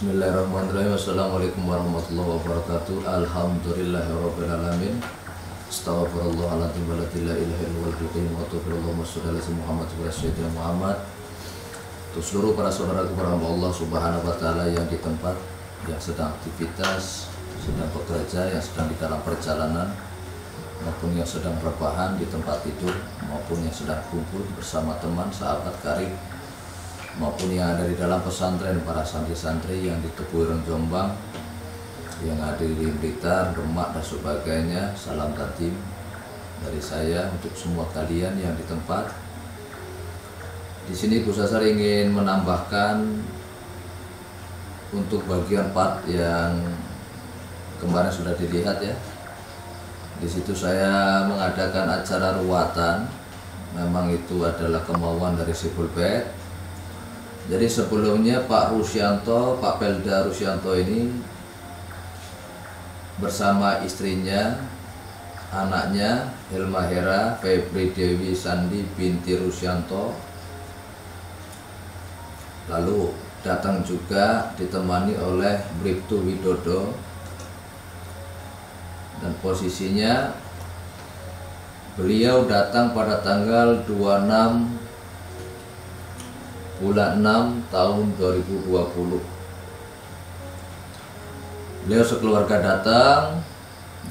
Bismillahirrahmanirrahim. Assalamualaikum warahmatullahi wabarakatuh. Alhamdulillahirrabbilalamin. Astaghfirullahaladzim wa la ilaha illallah wa taufirullahi Muhammad wa sayyidina Muhammad. Untuk seluruh para saudaraku para hamba Allah Subhanahu wa taala yang di tempat, yang sedang aktivitas, sedang bekerja, yang sedang di dalam perjalanan, maupun yang sedang berbahan di tempat tidur, maupun yang sedang kumpul bersama teman, sahabat karib, maupun yang ada di dalam pesantren, para santri-santri yang di Tebuireng Jombang, yang ada di Blitar, Demak dan sebagainya. Salam tatim dari saya untuk semua kalian yang di tempat. Di sini Gus Asar ingin menambahkan untuk bagian part yang kemarin sudah dilihat ya. Di situ saya mengadakan acara ruatan. Memang itu adalah kemauan dari Sipul Bed. Jadi sebelumnya Pak Rusyanto, Pak Pelda Rusyanto ini bersama istrinya, anaknya Hilma Hera, Febri Dewi Sandi binti Rusyanto, lalu datang juga ditemani oleh Bribtu Widodo, dan posisinya beliau datang pada tanggal 26 bulan 6 tahun 2020. Beliau sekeluarga datang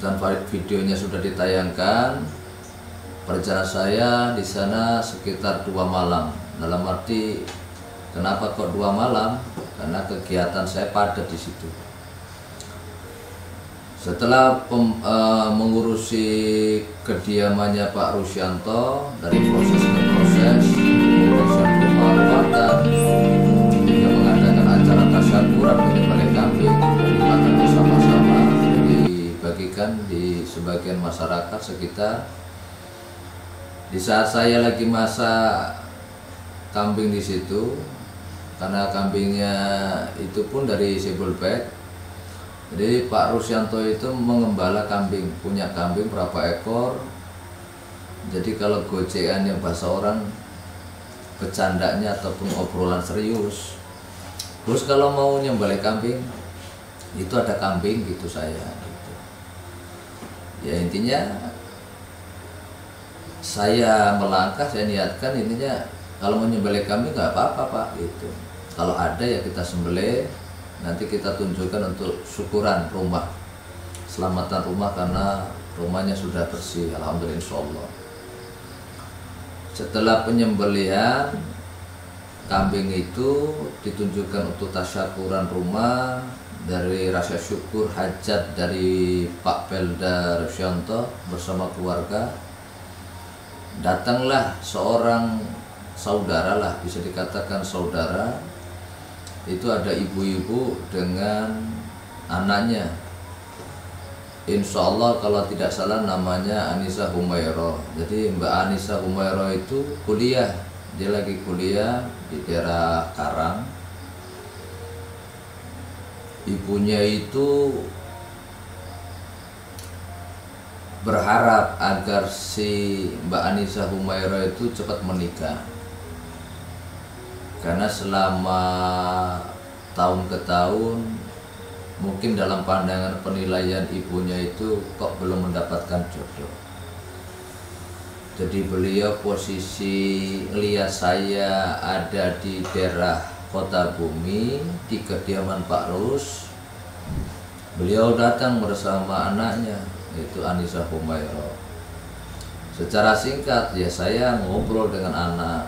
dan videonya sudah ditayangkan. Perjalanan saya di sana sekitar 2 malam. Dalam arti kenapa kok 2 malam? Karena kegiatan saya padat di situ. Setelah mengurusi kediamannya Pak Rusyanto, dari proses ke proses, dan juga mengadakan acara tasyakuran menyembelih kambing, dimakan bersama-sama, dibagikan di sebagian masyarakat sekitar. Di saat saya lagi masak kambing di situ, karena kambingnya itu pun dari Sipul Bed. Jadi Pak Rusyanto itu mengembala kambing, punya kambing berapa ekor. Jadi kalau gocean yang bahasa orang, bercandanya ataupun obrolan serius, terus kalau mau nyembelih kambing itu ada kambing gitu saya gitu. Ya intinya saya melangkah, saya niatkan intinya kalau mau nyembelih kambing nggak apa-apa Pak gitu. Kalau ada ya kita sembelih, nanti kita tunjukkan untuk syukuran rumah, selamatan rumah, karena rumahnya sudah bersih alhamdulillah insyaallah. Setelah penyembelihan kambing itu ditunjukkan untuk tasyakuran rumah, dari rasa syukur hajat dari Pak Pelda Rusyanto bersama keluarga. Datanglah seorang saudara lah, bisa dikatakan saudara. Itu ada ibu-ibu dengan anaknya. Insya Allah kalau tidak salah namanya Anissa Humairo. Jadi Mbak Anissa Humairo itu kuliah, dia lagi kuliah di daerah Karang. Ibunya itu berharap agar si Mbak Anissa Humairo itu cepat menikah, karena selama tahun ke tahun mungkin dalam pandangan penilaian ibunya itu kok belum mendapatkan jodoh. Jadi beliau posisi lihat saya ada di daerah Kota Bumi di kediaman Pak Rus. Beliau datang bersama anaknya, yaitu Anissa Humairo. Secara singkat ya saya ngobrol dengan anak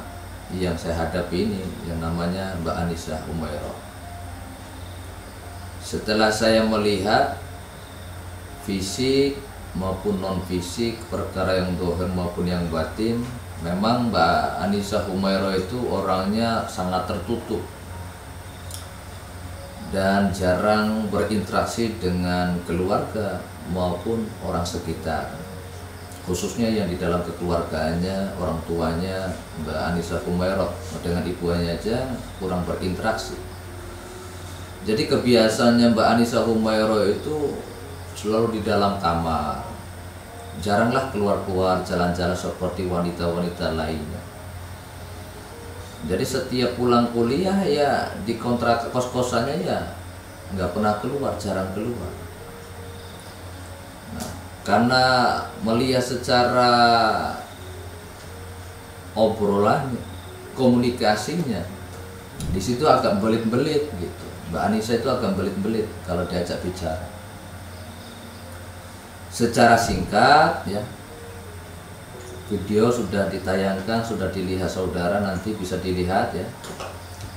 yang saya hadapi ini, yang namanya Mbak Anissa Humairo. Setelah saya melihat fisik maupun non fisik, perkara yang dohir maupun yang batin, memang Mbak Anissa Humairo itu orangnya sangat tertutup dan jarang berinteraksi dengan keluarga maupun orang sekitar, khususnya yang di dalam kekeluargaannya, orang tuanya Mbak Anissa Humairo dengan ibunya aja kurang berinteraksi. Jadi kebiasaannya Mbak Anissa Humairo itu selalu di dalam kamar, jaranglah keluar-keluar jalan-jalan seperti wanita-wanita lainnya. Jadi setiap pulang kuliah ya di kontrak kos-kosannya ya nggak pernah keluar, jarang keluar. Nah, karena melihat secara obrolannya, komunikasinya, di situ agak belit-belit gitu. Mbak Anissa itu agak belit-belit kalau diajak bicara. Secara singkat ya, video sudah ditayangkan, sudah dilihat saudara, nanti bisa dilihat ya.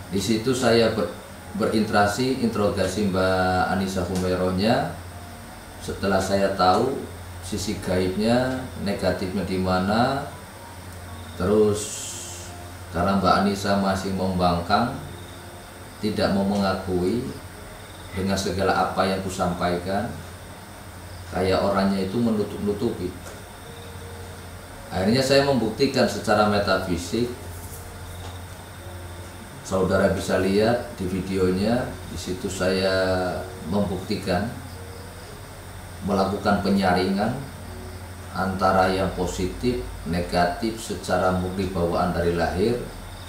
Di situ saya berinteraksi, interogasi Mbak Anissa Humairohnya. Setelah saya tahu sisi gaibnya, negatifnya di mana, terus karena Mbak Anissa masih membangkang, tidak mau mengakui dengan segala apa yang kusampaikan, kayak orangnya itu menutup-nutupi. Akhirnya saya membuktikan secara metafisik. Saudara bisa lihat di videonya, di situ saya membuktikan, melakukan penyaringan antara yang positif, negatif secara murni bawaan dari lahir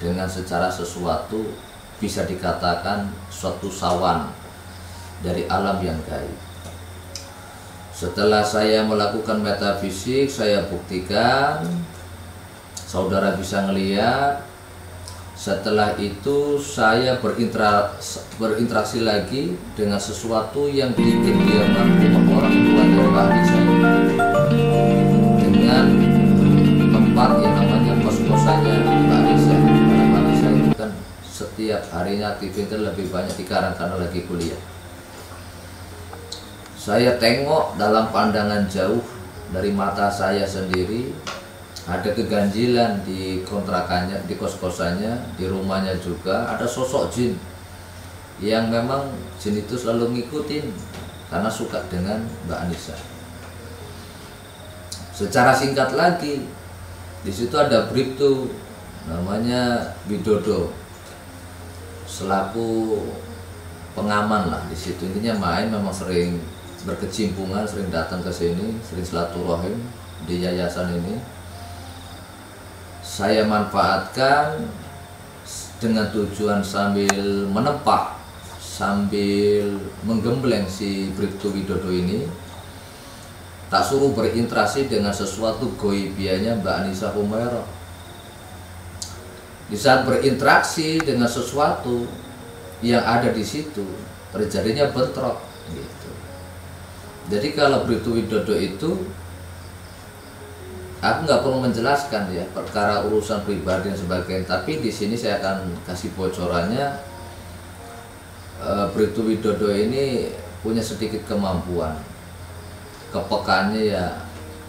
dengan secara sesuatu bisa dikatakan suatu sawan dari alam yang gaib. Setelah saya melakukan metafisik, saya buktikan, saudara bisa ngelihat. Setelah itu saya berinteraksi lagi dengan sesuatu yang bikin dia mampu orang tua dari Mbak Anissa, dengan tempat yang namanya kos-kosannya Mbak Anissa. Karena Mbak Anissa itu kan setiap harinya aktivitas lebih banyak di Karang karena lagi kuliah. Saya tengok dalam pandangan jauh dari mata saya sendiri, ada keganjilan di kontrakannya, di kos-kosannya, di rumahnya juga ada sosok jin yang memang jin itu selalu ngikutin karena suka dengan Mbak Anissa. Secara singkat lagi, di situ ada bribtu namanya Widodo selaku pengaman lah di situ. Intinya main, memang sering berkecimpungan, sering datang ke sini, sering silaturahim di yayasan ini. Saya manfaatkan dengan tujuan sambil menempa, sambil menggembleng si Bribtu Widodo ini, tak suruh berinteraksi dengan sesuatu goibianya Mbak Anissa Humairoh. Di saat berinteraksi dengan sesuatu yang ada di situ, terjadinya bentrok gitu. Jadi kalau Bribtu Widodo itu, aku nggak perlu menjelaskan ya perkara urusan pribadi dan sebagainya, tapi di sini saya akan kasih bocorannya. Bribtu Widodo ini punya sedikit kemampuan, kepekaannya ya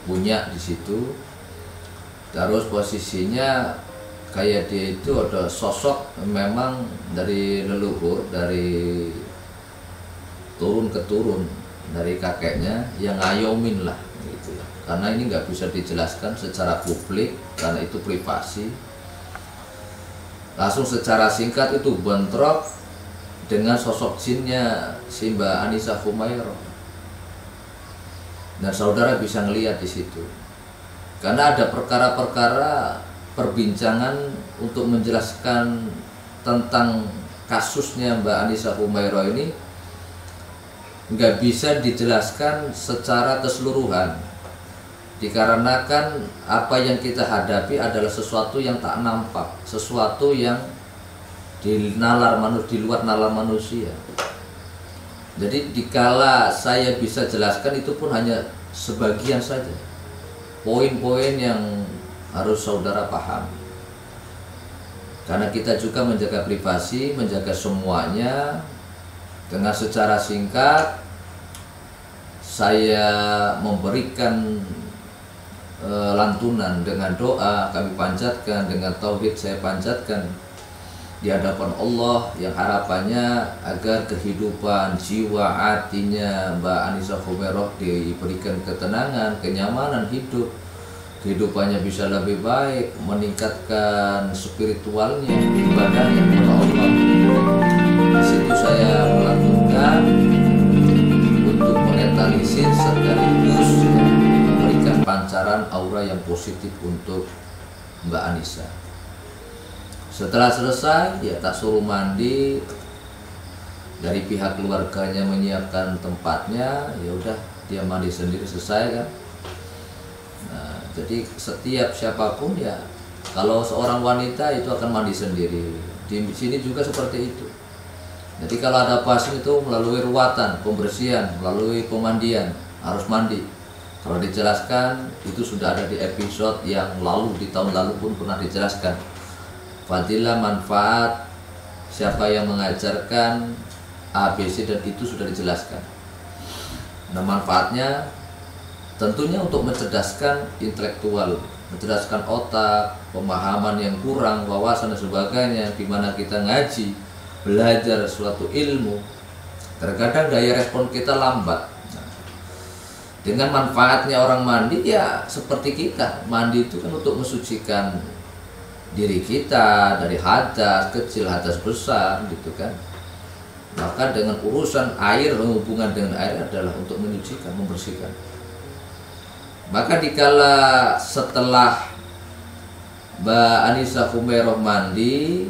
punya di situ. Terus posisinya kayak dia itu ada sosok memang dari leluhur, dari turun ke turun, dari kakeknya yang ngayomin lah gitu. Karena ini nggak bisa dijelaskan secara publik karena itu privasi. Langsung secara singkat itu bentrok dengan sosok jinnya si Mbak Anissa Humairoh. Dan saudara bisa ngelihat di situ. Karena ada perkara-perkara perbincangan untuk menjelaskan tentang kasusnya Mbak Anissa Humairoh ini nggak bisa dijelaskan secara keseluruhan, dikarenakan apa yang kita hadapi adalah sesuatu yang tak nampak, sesuatu yang di luar nalar manusia. Jadi dikala saya bisa jelaskan itu pun hanya sebagian saja, poin-poin yang harus saudara paham. Karena kita juga menjaga privasi, menjaga semuanya. Dengan secara singkat saya memberikan lantunan dengan doa kami panjatkan, dengan tauhid saya panjatkan di hadapan Allah, yang harapannya agar kehidupan jiwa hatinya Mbak Anissa Humairoh diberikan ketenangan, kenyamanan hidup, kehidupannya bisa lebih baik, meningkatkan spiritualnya, ibadahnya kepada Allah. Di situ saya melakukan untuk menetalisir sekaligus memberikan pancaran aura yang positif untuk Mbak Anissa. Setelah selesai, ya tak suruh mandi, dari pihak keluarganya menyiapkan tempatnya, ya udah dia mandi sendiri selesai kan. Nah, jadi setiap siapapun ya, kalau seorang wanita itu akan mandi sendiri. Di sini juga seperti itu. Jadi kalau ada pasien itu melalui ruatan, pembersihan, melalui pemandian, harus mandi. Kalau dijelaskan itu sudah ada di episode yang lalu, di tahun lalu pun pernah dijelaskan. Fadilah, manfaat, siapa yang mengajarkan ABC, dan itu sudah dijelaskan. Nah, manfaatnya tentunya untuk mencerdaskan intelektual, mencerdaskan otak, pemahaman yang kurang, wawasan dan sebagainya. Dimana kita ngaji, belajar suatu ilmu, terkadang daya respon kita lambat. Dengan manfaatnya orang mandi, ya seperti kita mandi itu kan untuk mensucikan diri kita dari hadas kecil, hadas besar gitu kan. Maka dengan urusan air, hubungan dengan air adalah untuk menyucikan, membersihkan. Maka dikala setelah Mbak Anissa Khumairah mandi,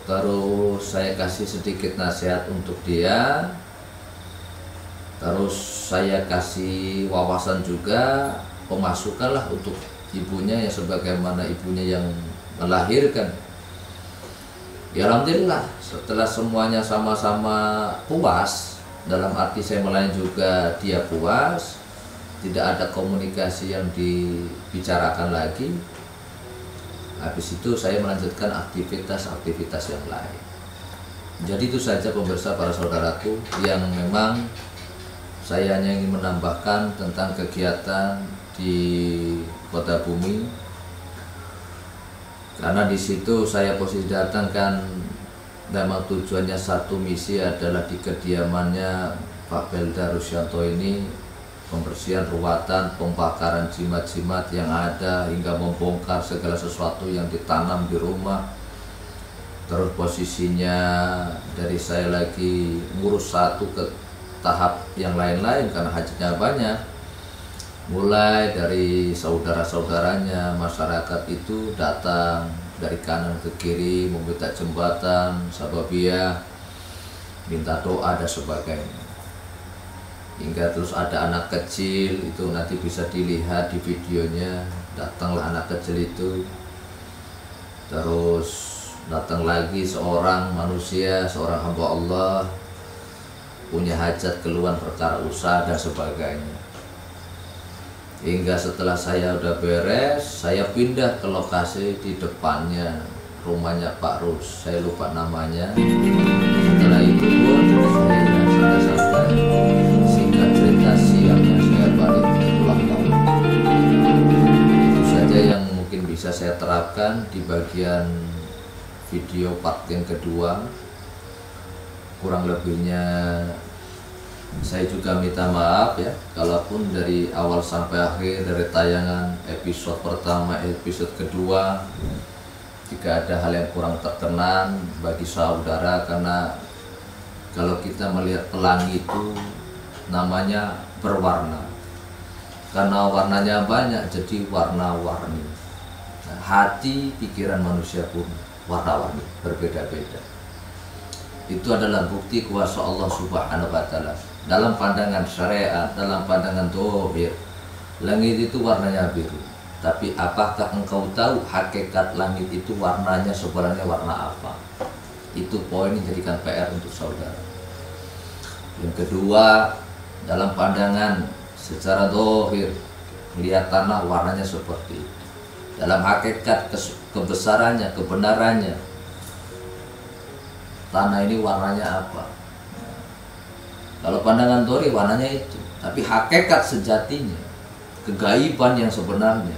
terus saya kasih sedikit nasihat untuk dia, terus saya kasih wawasan juga, pemasukan lah untuk ibunya yang sebagaimana ibunya yang melahirkan. Ya alhamdulillah, setelah semuanya sama-sama puas, dalam arti saya melayani juga dia puas, tidak ada komunikasi yang dibicarakan lagi. Habis itu saya melanjutkan aktivitas-aktivitas yang lain. Jadi itu saja pemirsa, para saudaraku, yang memang saya hanya ingin menambahkan tentang kegiatan di Kota Bumi. Karena di situ saya posisi datang kan, memang tujuannya satu, misi adalah di kediamannya Pak Belda Rusyanto ini, pembersihan ruatan, pembakaran jimat-jimat yang ada, hingga membongkar segala sesuatu yang ditanam di rumah. Terus posisinya dari saya lagi ngurus satu ke tahap yang lain-lain karena hajatnya banyak. Mulai dari saudara-saudaranya, masyarakat itu datang dari kanan ke kiri meminta jembatan, sababiyah, minta doa dan sebagainya. Hingga terus ada anak kecil, itu nanti bisa dilihat di videonya. Datanglah anak kecil itu, terus datang lagi seorang manusia, seorang hamba Allah, punya hajat, keluhan, perkara usaha dan sebagainya. Hingga setelah saya udah beres, saya pindah ke lokasi di depannya rumahnya Pak Rus, saya lupa namanya. Setelah itu pun saya santai-santai, singkat cerita siangnya saya balik pulang kampung. Itu saja yang mungkin bisa saya terapkan di bagian video part yang kedua. Kurang lebihnya saya juga minta maaf ya, kalaupun dari awal sampai akhir, dari tayangan episode pertama, episode kedua, jika ada hal yang kurang terkenan bagi saudara. Karena kalau kita melihat pelangi itu namanya berwarna, karena warnanya banyak jadi warna-warni. Nah, hati, pikiran manusia pun warna-warni, berbeda-beda. Itu adalah bukti kuasa Allah Subhanahu wa Ta'ala. Dalam pandangan syariat, dalam pandangan dohir, langit itu warnanya biru. Tapi apakah engkau tahu hakikat langit itu warnanya sebenarnya warna apa? Itu poin yang jadikan PR untuk saudara. Yang kedua, dalam pandangan secara dohir, melihat tanah warnanya seperti itu. Dalam hakikat kebesarannya, kebenarannya, tanah ini warnanya apa? Kalau pandangan dohir warnanya itu, tapi hakikat sejatinya, kegaiban yang sebenarnya,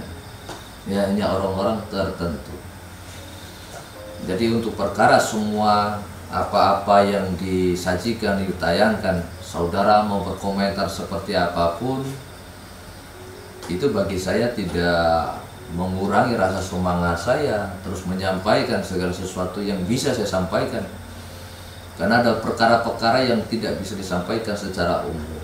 ya hanya orang-orang tertentu. Jadi untuk perkara semua apa-apa yang disajikan, ditayangkan, saudara mau berkomentar seperti apapun, itu bagi saya tidak mengurangi rasa semangat saya terus menyampaikan segala sesuatu yang bisa saya sampaikan. Karena ada perkara-perkara yang tidak bisa disampaikan secara umum.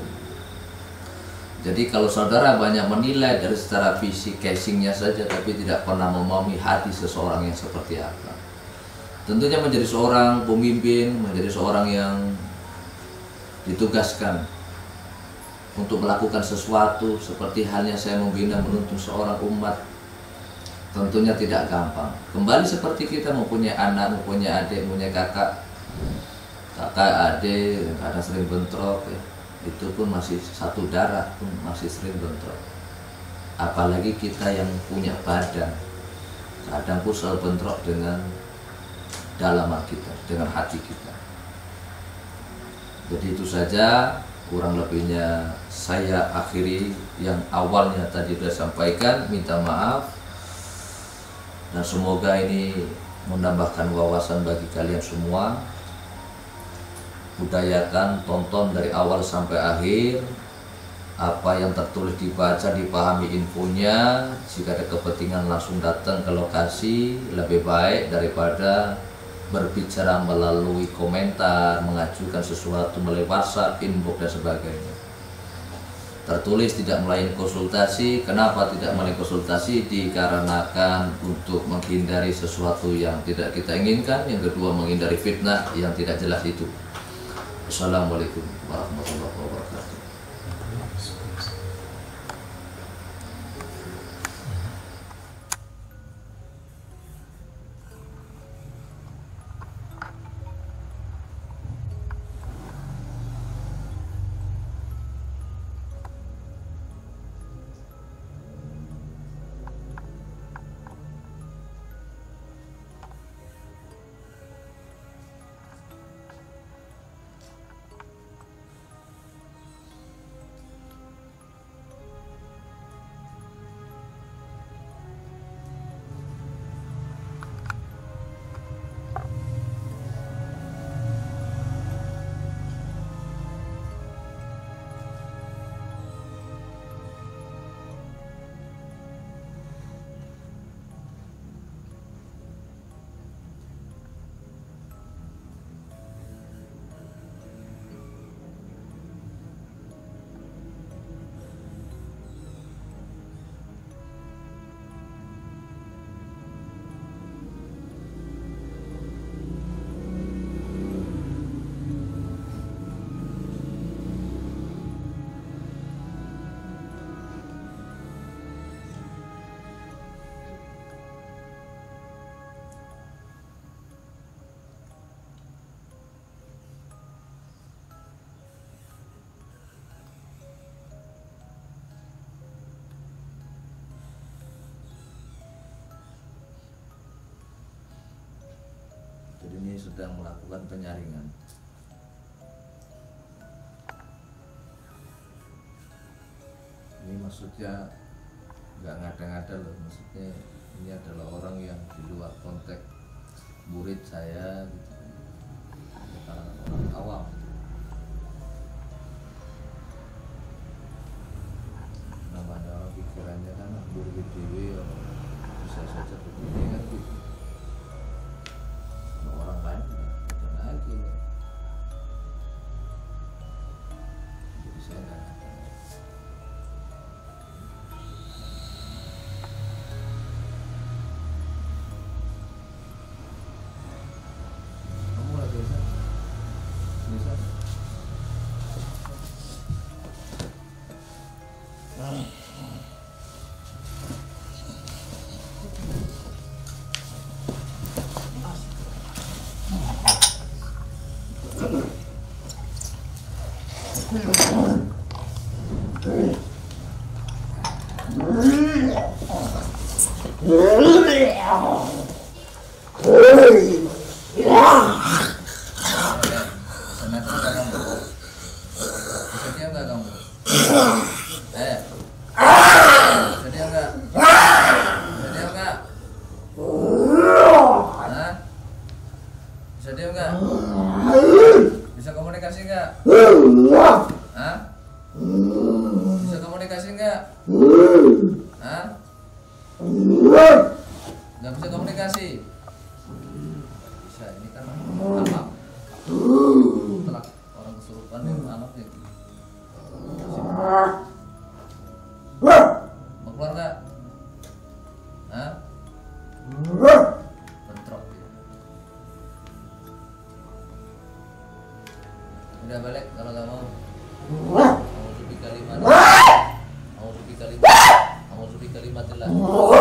Jadi kalau saudara banyak menilai dari secara fisik, casingnya saja, tapi tidak pernah memahami hati seseorang yang seperti apa, Tentunya menjadi seorang pemimpin, menjadi seorang yang ditugaskan untuk melakukan sesuatu seperti halnya saya membina menuntun seorang umat, tentunya tidak gampang. Kembali seperti kita mempunyai anak, mempunyai adik, mempunyai kakak, adik, kadang sering bentrok ya. Itu pun masih satu darah pun masih sering bentrok. Apalagi kita yang punya badan, kadang pun selalu bentrok dengan dalaman kita, dengan hati kita. Jadi itu saja kurang lebihnya saya akhiri yang awalnya tadi sudah sampaikan, minta maaf, dan semoga ini menambahkan wawasan bagi kalian semua. Budayakan, tonton dari awal sampai akhir, apa yang tertulis dibaca, dipahami infonya. Jika ada kepentingan langsung datang ke lokasi, lebih baik daripada berbicara melalui komentar, mengajukan sesuatu melalui WhatsApp, inbox dan sebagainya. Tertulis tidak melayani konsultasi. Kenapa tidak melayani konsultasi? Dikarenakan untuk menghindari sesuatu yang tidak kita inginkan. Yang kedua, menghindari fitnah yang tidak jelas itu. Assalamualaikum warahmatullahi wabarakatuh. Ini sedang melakukan penyaringan. Ini maksudnya nggak ngada-ngada loh, maksudnya ini adalah orang yang di luar konteks murid saya gitu. Kalangan orang awam. Namanya orang pikirannya kan murid dewi, bisa saja begini kan gitu. Orang lain tidak lagi. Jadi saya nggak ada. Kamu lagi bisa? Bisa? Bisa diam nggak? Bisa komunikasi nggak? Hah? Bisa komunikasi nggak? Hah? Nggak bisa komunikasi? Bisa, ini kan anak. Setelah orang kesurupan yang anaknya. Mau keluar nggak? Hah? Bentrok ya. udah balik kalau nggak mau. A'udzu bikalimatillah. A'udzu bikalimatillah. Mau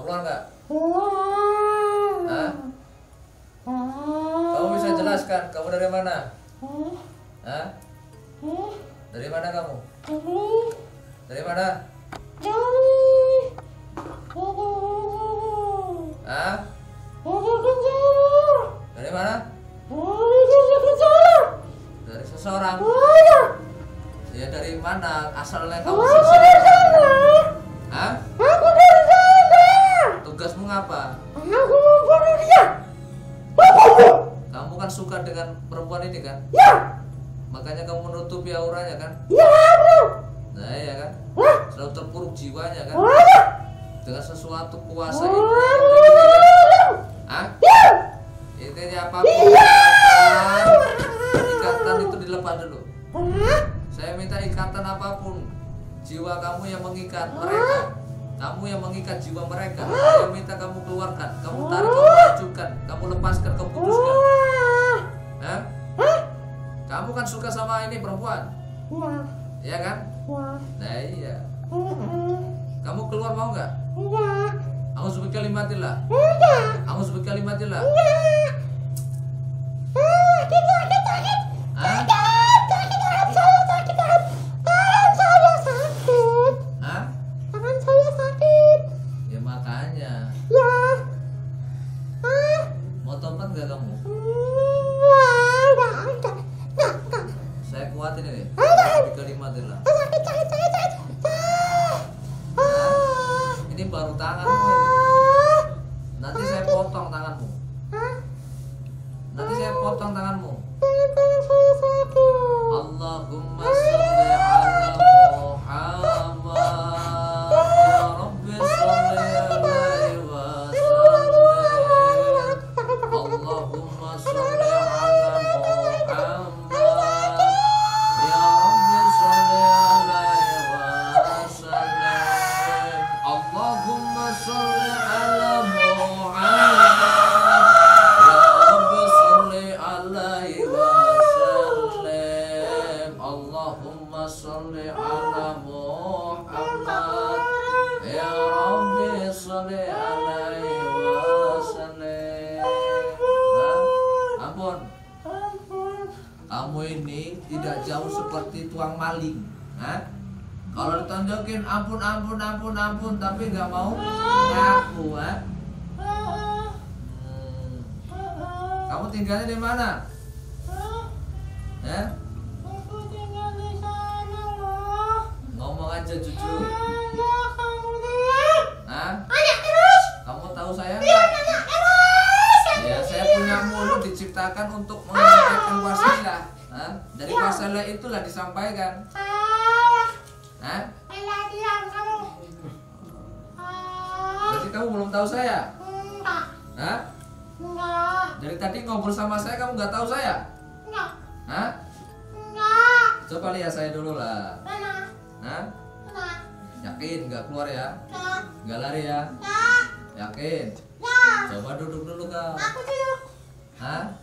keluar nggak? Hah? Kamu bisa jelaskan kamu dari mana? Hah? Dari mana kamu? Dari mana? Hah? Dari mana? Dari seseorang. Ya dari mana asalnya kamu seseorang? Hah? Tugasmu ngapa? Kamu kan suka dengan perempuan ini kan? Makanya kamu menutupi auranya kan? Nah ya kan? Selalu terpuruk jiwanya kan? Dengan sesuatu kuasa itu kan? Hah? Intinya apapun ikatan itu dilepas dulu. Saya minta ikatan apapun, jiwa kamu yang mengikat mereka, kamu yang mengikat jiwa mereka. Saya minta kamu keluarkan, kamu tarik, kamu ajukan, kamu lepaskan, kamu putuskan. Hah? Kamu kan suka sama ini perempuan, ya kan? Nah iya. Kamu keluar mau nggak? A'udzu bikalimatillah. A'udzu bikalimatillah. Hah? Ya makanya. Mau tobat nggak kamu? Saya kuatin ini. Bikalimatillah. Ini baru tanganmu ini. Nanti saya potong tanganmu. Nanti saya potong tanganmu. Allahumma sholli ala Muhammad. Ya Rabbi sholli alaihi wasallam. Allahumma sholli ala Muhammad. Ya Rabbi sholli alaihi wasallam. Allahumma sholli ala Muhammad. Sholli ala Muhammad. Ya Rabbi sholli alaihi wasallam. Ampun. Kamu ini tidak jauh seperti tuang maling. Hah? Kalau ditonjokin ampun ampun ampun ampun tapi nggak mau ngaku, ha? Kamu tinggalnya di mana? Ya? Ngomong aja jujur. Hah? Kamu tahu saya nggak? Ya, saya punya mulut diciptakan untuk menyampaikan wasilah. Hah? Dari wasilah itulah disampaikan. Hah? Berarti kamu belum tahu saya? Hah? Dari tadi ngobrol sama saya kamu nggak tahu saya? Hah? Coba lihat saya dulu lah. Hah? Yakin nggak keluar ya? Nggak lari ya? Yakin? Coba duduk dulu kau. Hah?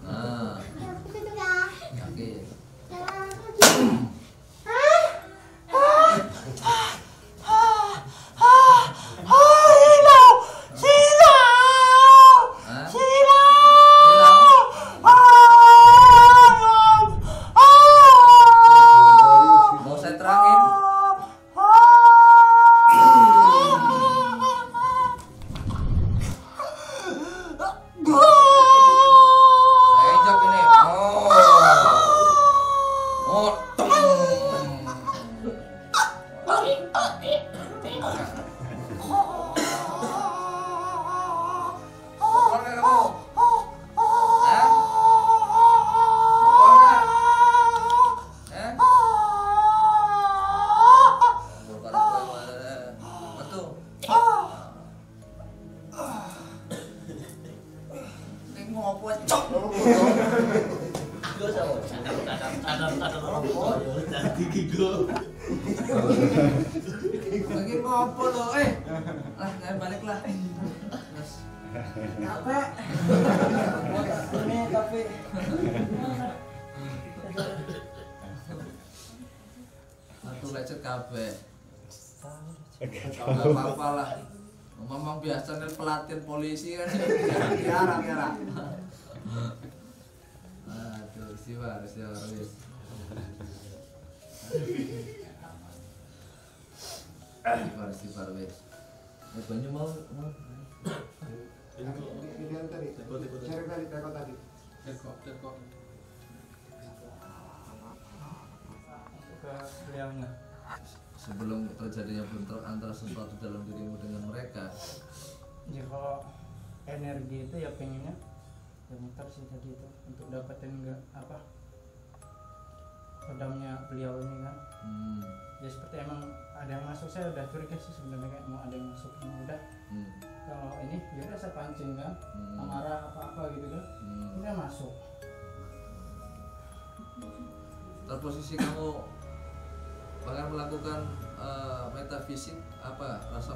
Nah. Yakin? Cadar rokok. Jadi gigo. Lagi ngopo lo? Lah, balik lah. Mas. Capek. Ini tapi Aku lecet kabeh. Enggak apa-apa lah. Memang biasanya pelatihan polisi kan tiara. Aduh, siwar wis. Siwar wis. Banyu mau. Ini tadi. Cari tadi teko tadi. Teko. ke beliaunya. Sebelum terjadinya bentrok antara sesuatu dalam dirimu dengan mereka. Ya kalau energi itu ya pengennya ya muter sih tadi itu untuk dapetin kodamnya beliau ini kan. Ya seperti emang ada yang masuk, saya udah curiga sih sebenarnya kayak mau ada yang masuk udah. Kalau ini ya udah saya pancing kan, amarah apa gitu kan, udah masuk. Terposisi kamu bahkan melakukan metafisik, apa rasa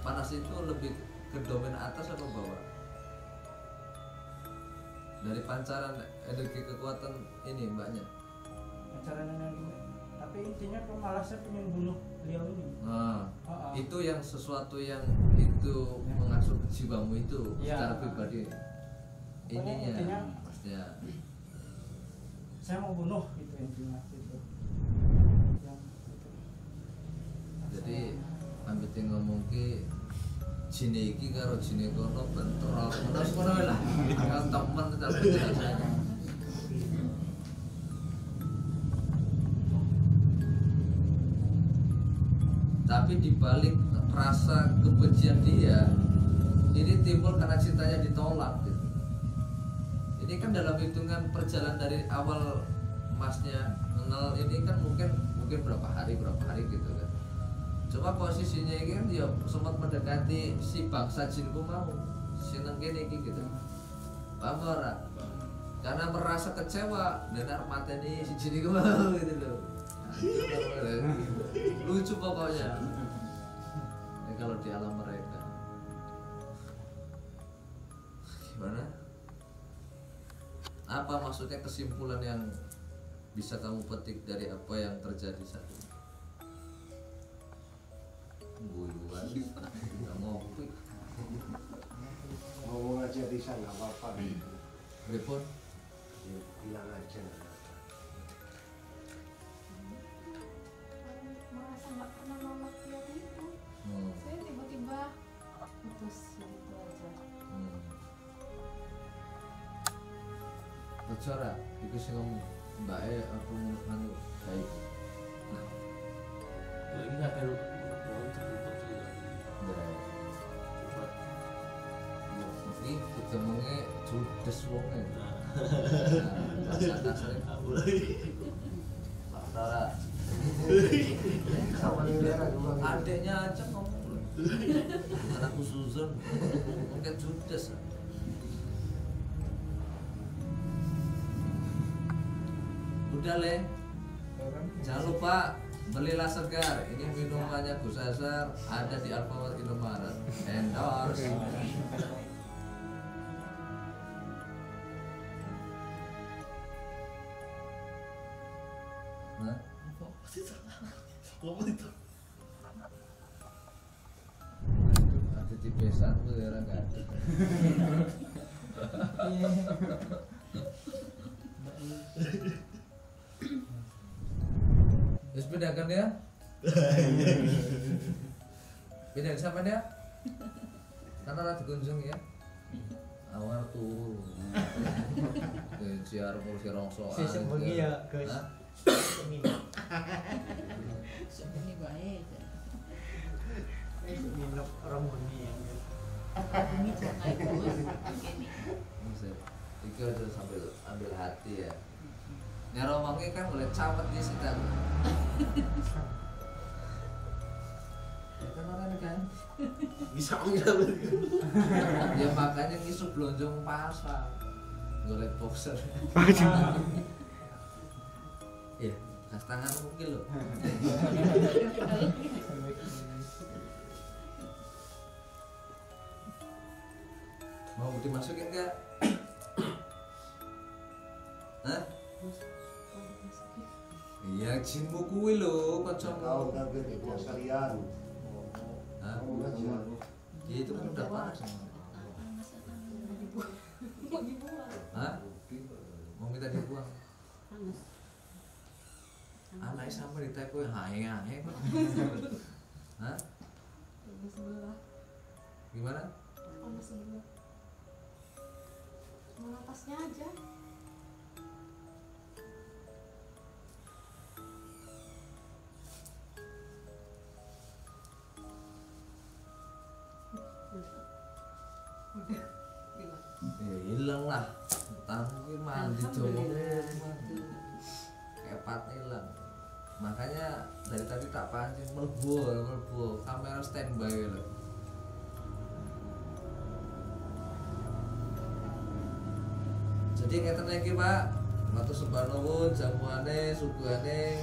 panas itu lebih ke domain atas atau bawah dari pancaran energi kekuatan ini mbaknya? Pancaran energi, tapi intinya kok malah saya pengen bunuh beliau ini. Itu yang sesuatu yang itu mengasuk jiwamu itu secara pribadi. Ininya maksudnya saya mau bunuh gitu intinya itu. Jadi ambil ngomong ki jine iki karo jine kono bentrok ngono lah. Kalau teman tapi biasanya. Tapi dibalik rasa kebencian dia ini timbul karena cintanya ditolak gitu. Ini kan dalam hitungan perjalanan dari awal masnya kenal ini kan mungkin berapa hari gitu kan. Coba posisinya ini kan dia sempat mendekati si bangsa jinku mau seneng kene iki gitu. Paham ora? Karena merasa kecewa dan mateni si jin iku mau gitu loh. Lucu pokoknya. Ini kalau di alam mereka. Gimana? Apa maksudnya kesimpulan yang bisa kamu petik dari apa yang terjadi saat ini? Guyuan, nggak ngopi. Ngomong aja bisa nggak apa-apa. Repot? Ya, bilang aja nggak apa-apa. Merasa nggak pernah nolak dia itu. Saya tiba-tiba putus gitu aja. Bicara, itu sih ngomong mbak aku nganu baik. Ini nggak perlu tertutup juga. Ini ketemunya judes wongnya. Adiknya aja ngomong loh. Anakku Susan mungkin judes. Udah Le, jangan lupa belilah segar. Ini minumannya Gus Azhar ada di Alfamart Indomaret. Endorse. Nah, itu. ada di besan tuh ya nggak ada. Terus bedakan ya? Bedakan siapa dia? Karena rada kunjung ya. Awal tuh. Siar kursi rongso. Sesuk bengi ya, guys. Ini baik. Minum orang bengi ya. Ini jangan terus begini. Iki aja sambil ambil hati ya. Nyaromongnya kan boleh cawet di situ. Kan orang kan Bisa enggak? ya makanya ngisuk blonjong pasar. golek boxer. Iya, kas tangan mungkin loh. Mau dimasukin nggak? Hah? Iya, jinmu kuwi lho, Kau kancamu. udah beri buat sekalian. Hah? Kamu aja. Ya itu kan udah panas. Mau dibuang. Hah? Mau minta dibuang? Panas. Anaknya sama di tepo hae-hae. Hah? Panas sebelah. Gimana? Panas sebelah. Cuma atasnya aja. Ya hilang lah. Tapi mandi coba. Kepat hilang. Makanya dari tadi tak pancing melbu. Kamera standby loh. Jadi ngeten iki Pak, matur sembah nuwun jamuane suguhane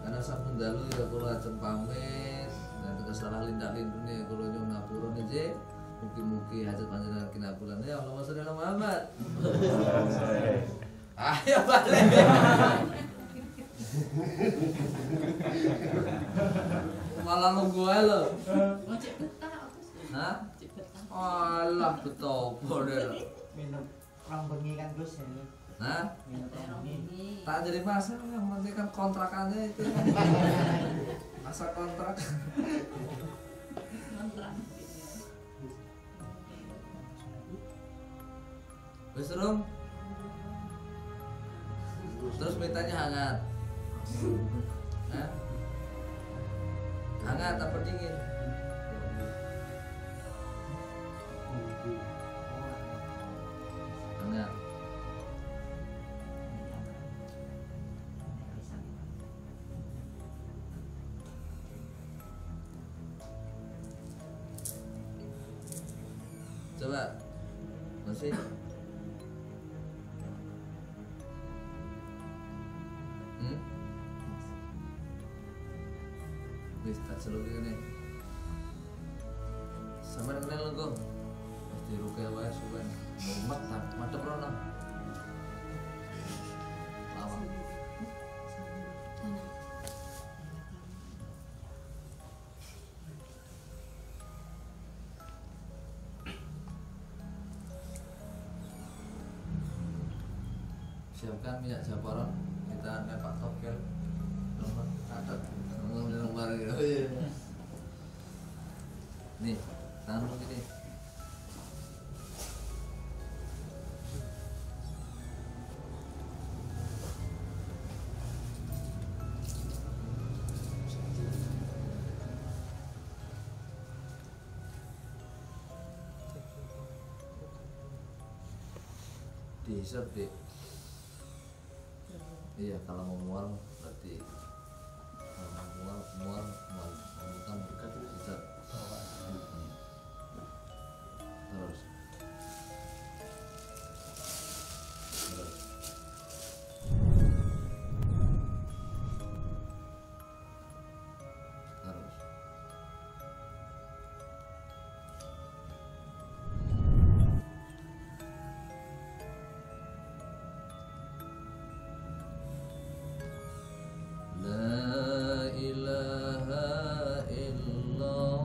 karena sampun dalu ya kula ajeng pamit dan kesalah lindak-lindune kula nyuwun ngapura nggih. Mugi-mugi hajat panjenengan kinabulan ya Allahumma sholli ala Muhammad. Ayo balik. Malah nunggu ae lho. Mau cek betah aku sih. Hah? Cek betah. Alah betopo deh. minum orang bengi kan Gus ya. Hah? Minum orang bengi. Tak jadi masalah, yang penting kan kontrakannya itu. Masa kontrak. Kontrak. Wis rum. Terus mintanya hangat. Hah? Hangat apa dingin? Hangat. Coba masih wis tak celuki kene sampeyan kenal lho wis diruke wae suwen mumet tak madhep rono lawang siapkan minyak japaron kita nek Pak Tokel nomor catat nomor nih tangan gini dihisap deh. Iya kalau mau mual berarti kalau mual kan dekat hisap terus La ilaha illallah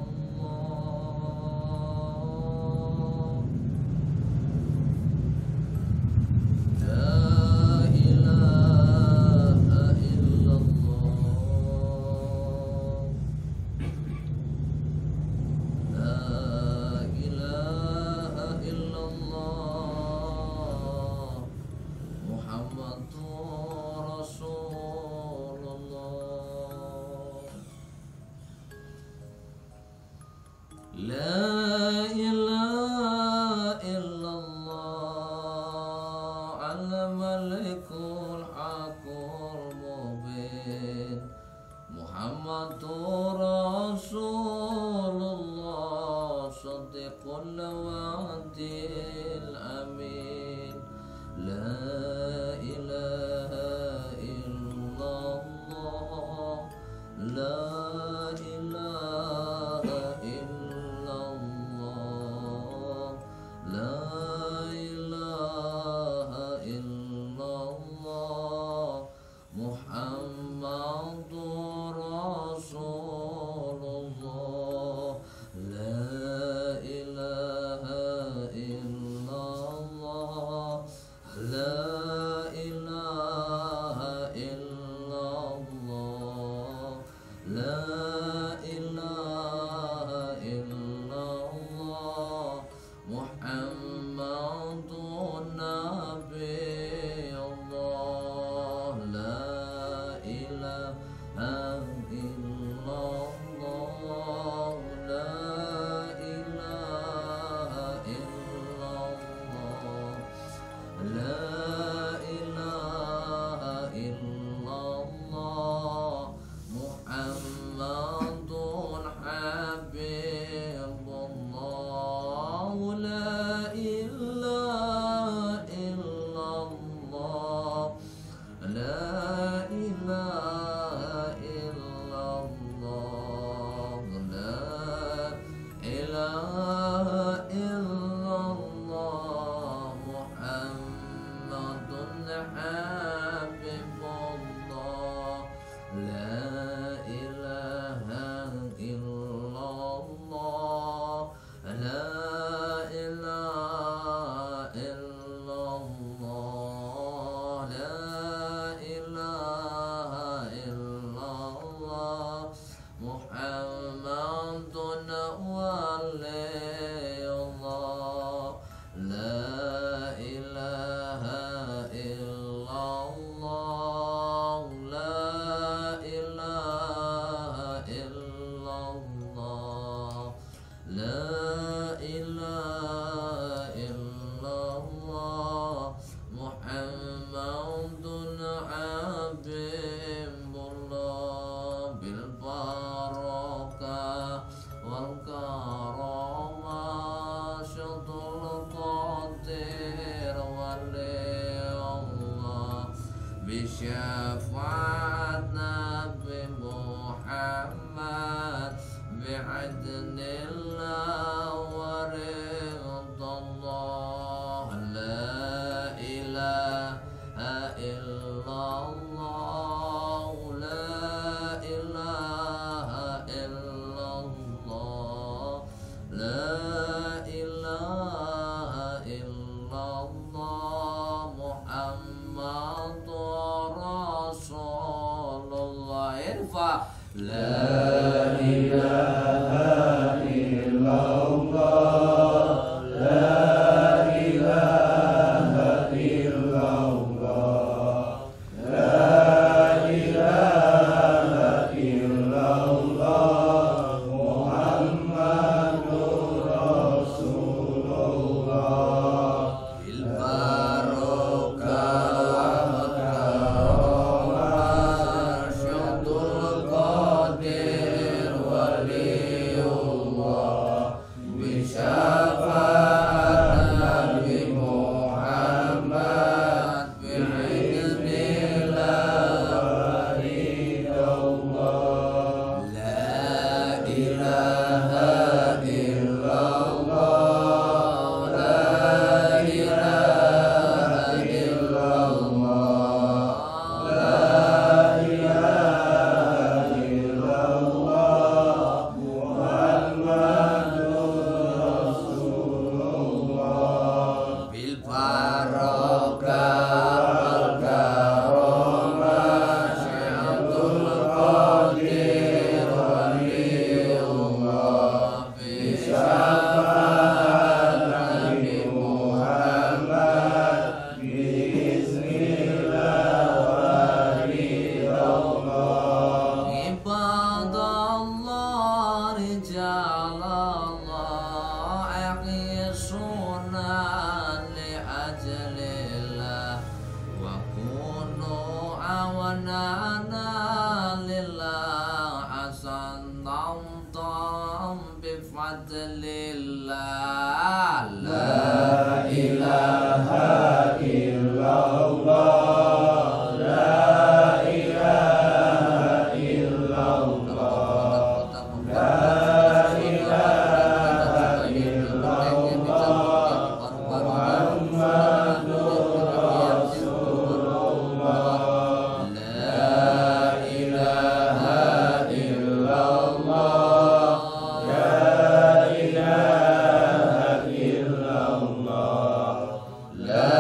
بشفاعة نبي محمد بعدل الله ورضا الله لا إله إلا الله لا إله إلا الله لا إله إلا الله محمد رسول الله ارفع لا إله إلا الله لا إله إلا الله لا إله إلا الله محمد رسول الله البركة والكرامة أرشد القدير ولي الله بشفاعة نبي محمد بعلم الله الله لا إله إلا الله لا إله إلا الله لا إله إلا الله محمد رسول الله بالبركة والكرامة شهد القدير ولي الله بشفاعة نبي محمد بإذن الله ورضا الله عباد الله رجال الله أحيصون لأجل الله وكونوا عونانا لله حسن طم بفضل الله لا إله إلا الله لا إله إلا الله لا إله إلا الله محمد رسول الله لا إله إلا الله لا إله إلا الله لا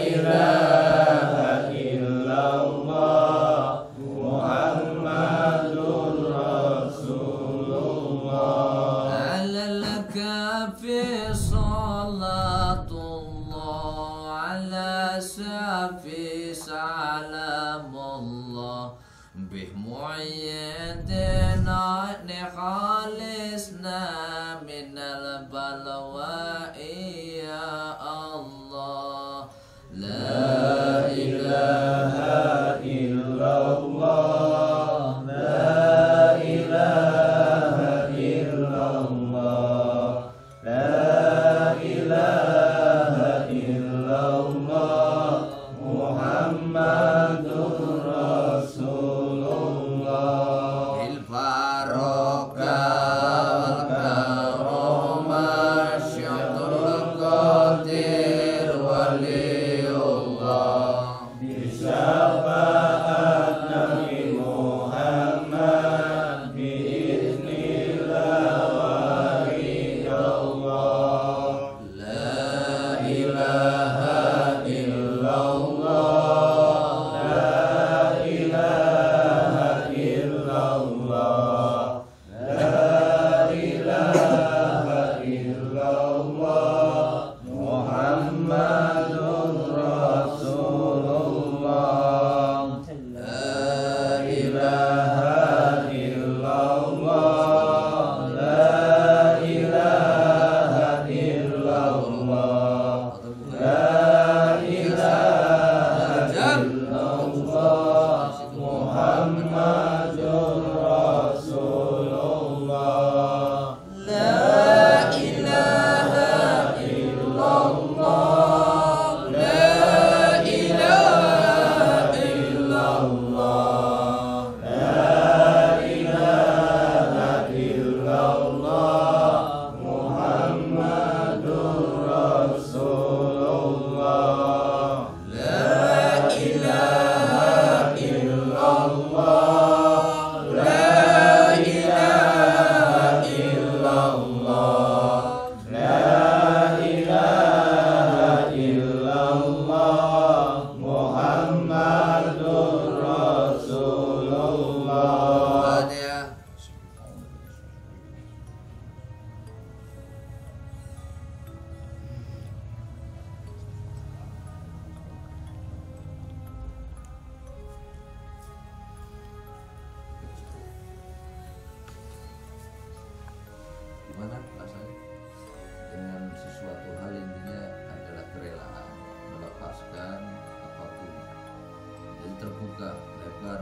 إله إلا الله محمد رسول الله على الكافي صلاة الله على سافي سلام الله به معيدنا خالصنا من البلواء يا الله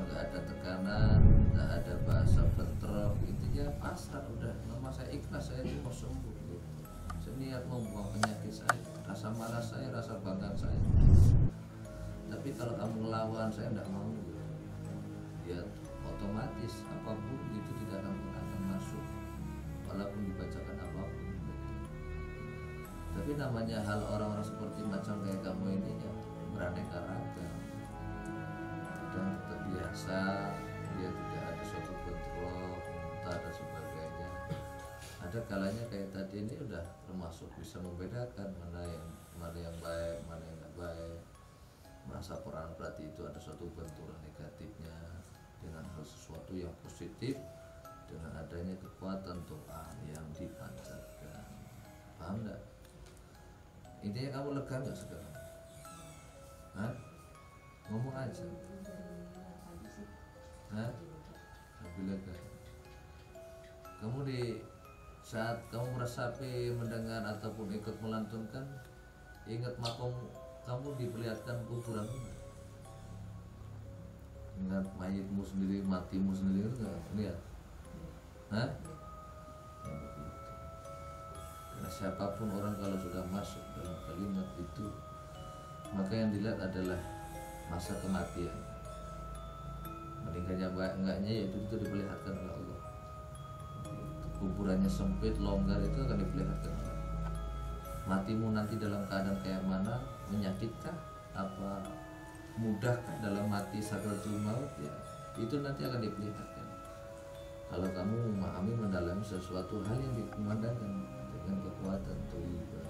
nggak ada tekanan, nggak ada bahasa bentrok, intinya pasrah udah. Nama saya ikhlas, saya itu mau sembuh gitu. Saya niat mau buang penyakit saya, rasa marah saya, rasa bangga saya. Tapi kalau kamu ngelawan, saya nggak mau gitu. Ya otomatis apapun itu tidak akan masuk, walaupun dibacakan apapun gitu. Tapi namanya hal orang-orang seperti macam kayak kamu ini ya beraneka ragam dan terbiasa, dia tidak ada suatu bentrok, muntah dan sebagainya. Ada kalanya kayak tadi ini udah termasuk bisa membedakan mana yang baik, mana yang nggak baik. Merasa peran berarti itu ada suatu benturan negatifnya dengan hal sesuatu yang positif dengan adanya kekuatan doa yang dipanjatkan. Paham nggak? Intinya kamu lega nggak sekarang? Hah? Ngomong aja. Hah? Lebih lega. Kamu di saat kamu meresapi, mendengar ataupun ikut melantunkan, ingat makom kamu diperlihatkan kuburan. Ingat mayitmu sendiri, matimu sendiri itu nggak lihat? Hah? Karena siapapun orang kalau sudah masuk dalam kalimat itu, maka yang dilihat adalah masa kematian. Meninggalnya baik enggaknya yaitu itu diperlihatkan oleh Allah. Kuburannya sempit, longgar itu akan diperlihatkan oleh Allah. Matimu nanti dalam keadaan kayak mana, menyakitkah, apa mudahkah dalam mati sakratul maut, ya itu nanti akan diperlihatkan. Kalau kamu memahami, mendalami sesuatu hal yang dikumandangkan dengan kekuatan thayyibah.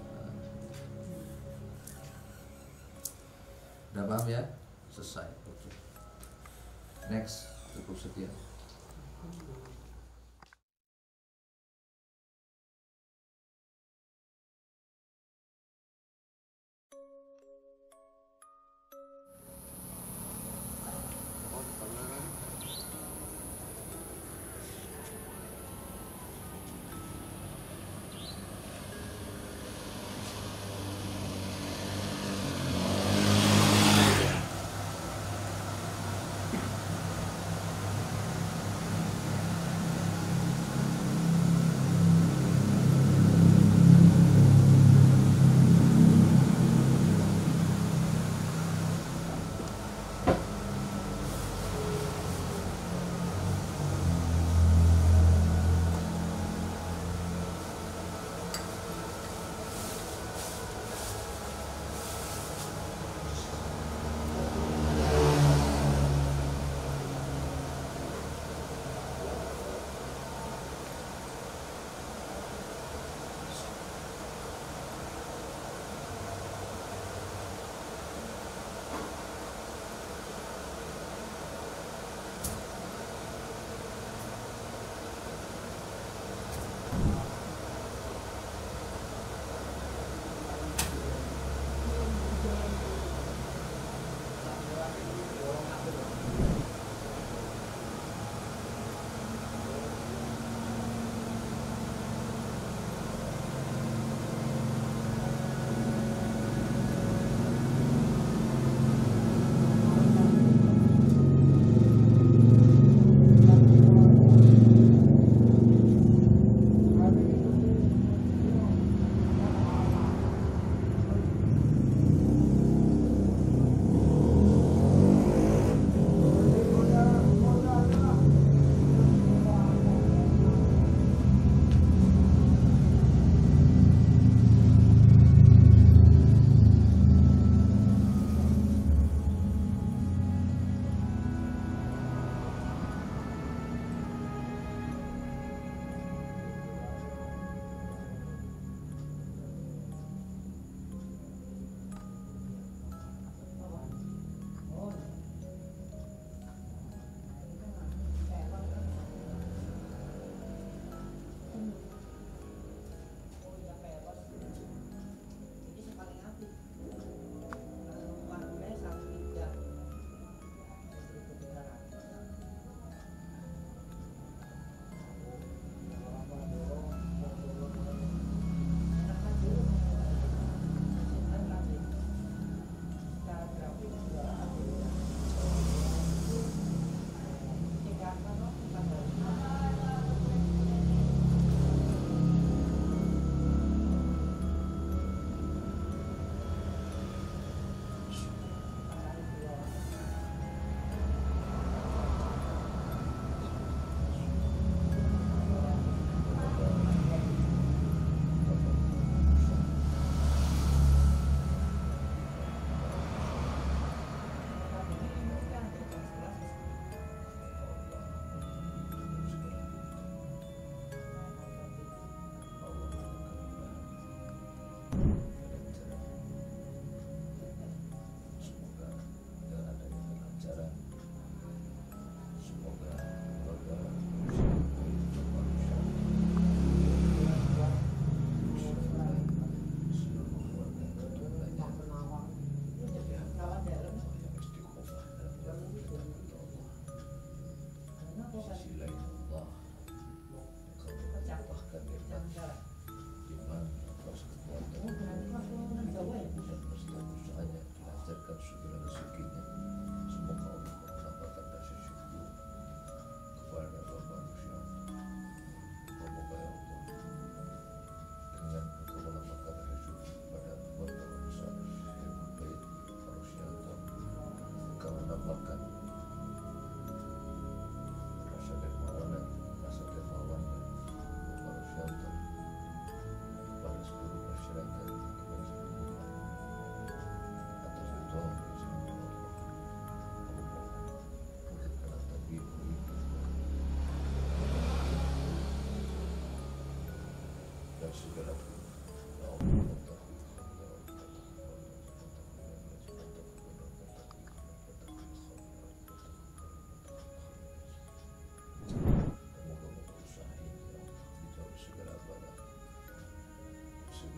Udah paham ya? Selesai. Oke. Next, cukup sekian.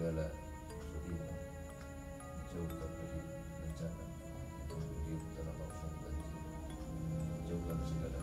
segala musibah, jauhkan dari bencana, kemudian tanah langsung dari jauhkan segala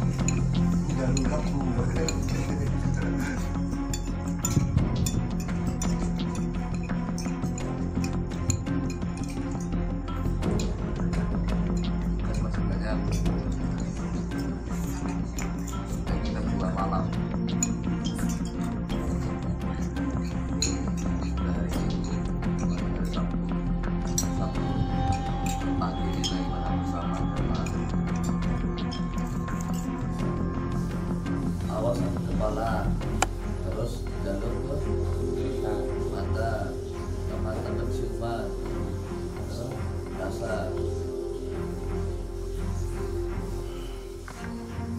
Udah boleh. Tugas masih banyak. Supaya kita pulang malam. Dari Sabtu pagi kita ibadah bersama teman. Awas sakit kepala, terus jalur ke mata penciuman, rasa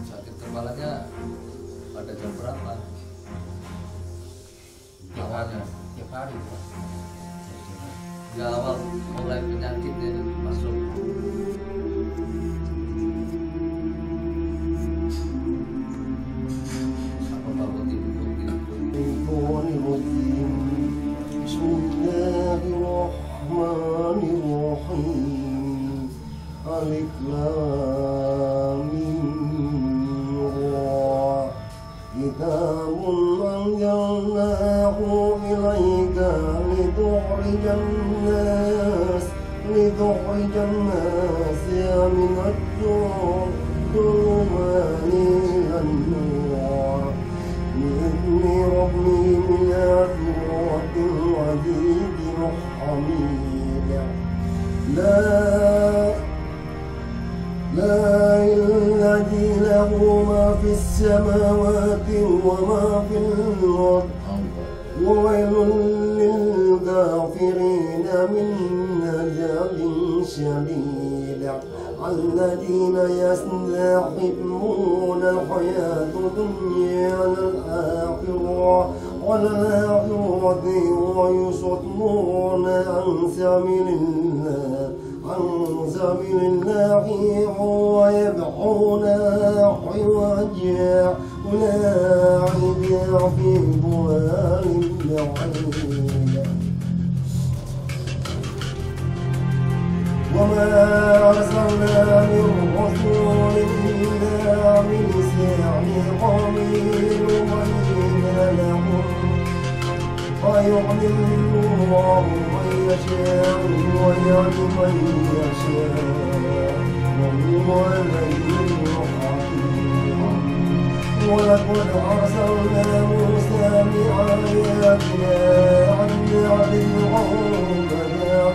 sakit kepalanya pada jam berapa? Awalnya tiap hari Pak. nggak awal mulai penyakitnya itu masuk. Apa bapak putih Bismillahirrahmanirrahim. Alif Lam Mim Ra. Kitabun anzalnahu ilaika litukhrijan nas minad dhulumati ilan nur bi'izni rabbihim ila siratil azizil hamid. لا الذي له ما في السماوات وما في الأرض وويل للكافرين من عذاب شديد. الذين يستحبون الحياة الدنيا على الآخرة ويصدون عن سبيل الله ويبغون عوجا أولئك في ضلال بعيد. وما أرسلنا من رسول إلا بلسان قومه ليبين لهم فيعلم الله من يشاء ويهدي من يشاء وهو العليم الحكيم. ولقد أرسلنا موسى بآياتنا أن يهدي القوم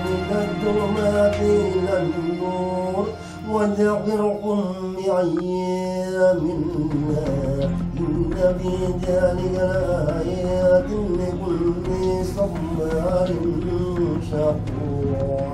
من الظلمات إلى النور وذكركم بأيام الله إن في ذلك لآيات لكل صبار شكور.